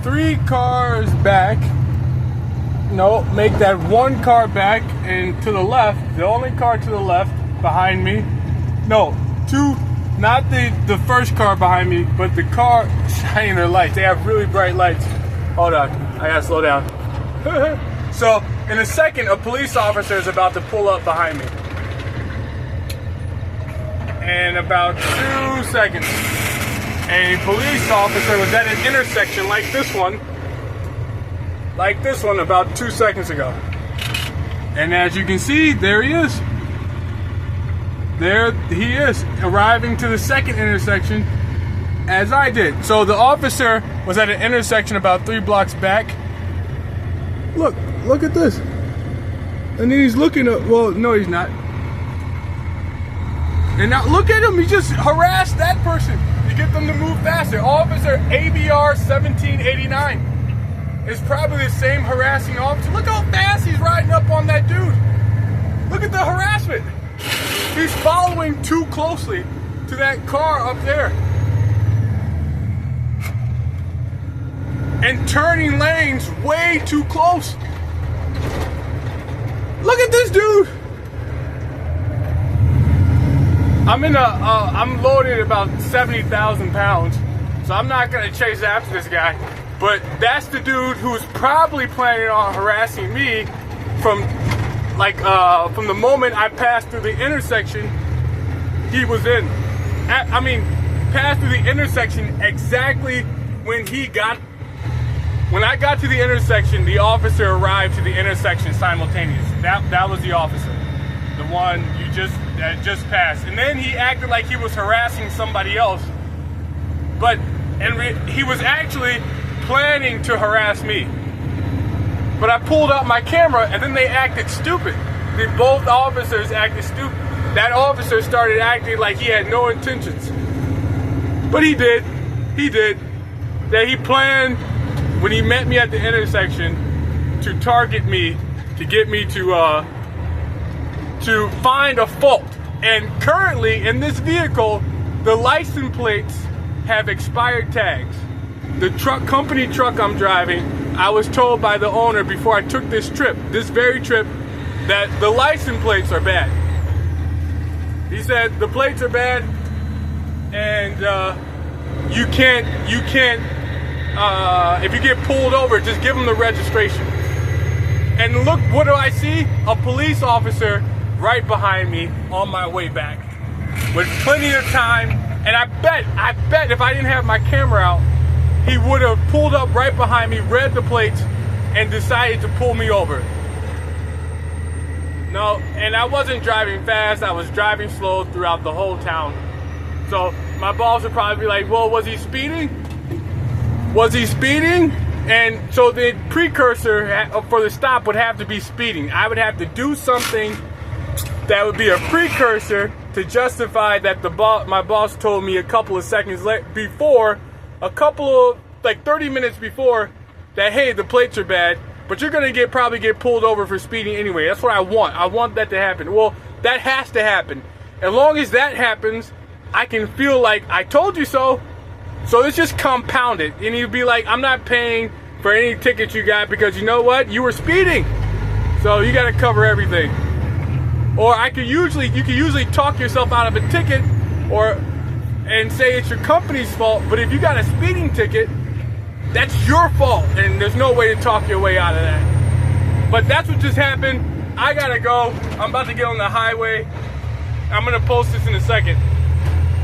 3 cars back. No, make that 1 car back and to the left, the only car to the left behind me. No, 2, not the first car behind me, but the car shining their lights. They have really bright lights. Hold on, I gotta slow down. So, in a second, a police officer is about to pull up behind me. In about 2 seconds, a police officer was at an intersection like this one about 2 seconds ago. And as you can see, there he is. There he is, arriving to the second intersection as I did. So the officer was at an intersection about 3 blocks back. Look at this. And then he's looking at, well, no, he's not. And now look at him, he just harassed that person to get them to move faster. Officer ABR 1789 is probably the same harassing officer. Look how fast he's riding up on that dude. Look at the harassment. He's following too closely to that car up there. And turning lanes way too close. Look at this dude. I'm loaded about 70,000 pounds, so I'm not gonna chase after this guy. But that's the dude who's probably planning on harassing me from the moment I passed through the intersection he was in. Passed through the intersection exactly when I got to the intersection, the officer arrived to the intersection simultaneously. That was the officer. The one that just passed. And then he acted like he was harassing somebody else. He was actually planning to harass me. But I pulled out my camera and then they acted stupid. Both officers acted stupid. That officer started acting like he had no intentions. But he did. That he planned when he met me at the intersection to target me, to get me to find a fault. And currently in this vehicle, the license plates have expired tags. The company truck I'm driving, I was told by the owner before I took this very trip, that the license plates are bad. He said the plates are bad, and you can't. If you get pulled over, just give them the registration. And look, what do I see? A police officer right behind me on my way back with plenty of time. And I bet if I didn't have my camera out, he would have pulled up right behind me, read the plates, and decided to pull me over. No, and I wasn't driving fast, I was driving slow throughout the whole town. So my boss would probably be like, well, was he speeding? Was he speeding? And so the precursor for the stop would have to be speeding. I would have to do something that would be a precursor to justify that my boss told me a couple of seconds before, 30 minutes before, that hey, the plates are bad, but you're gonna probably get pulled over for speeding anyway. That's what I want. I want that to happen. Well, that has to happen. As long as that happens, I can feel like I told you so. So it's just compounded, and you'd be like, I'm not paying for any tickets you got because you know what? You were speeding. So you gotta cover everything. Or you could usually talk yourself out of a ticket and say it's your company's fault, but if you got a speeding ticket, that's your fault, and there's no way to talk your way out of that. But that's what just happened. I gotta go. I'm about to get on the highway. I'm gonna post this in a second.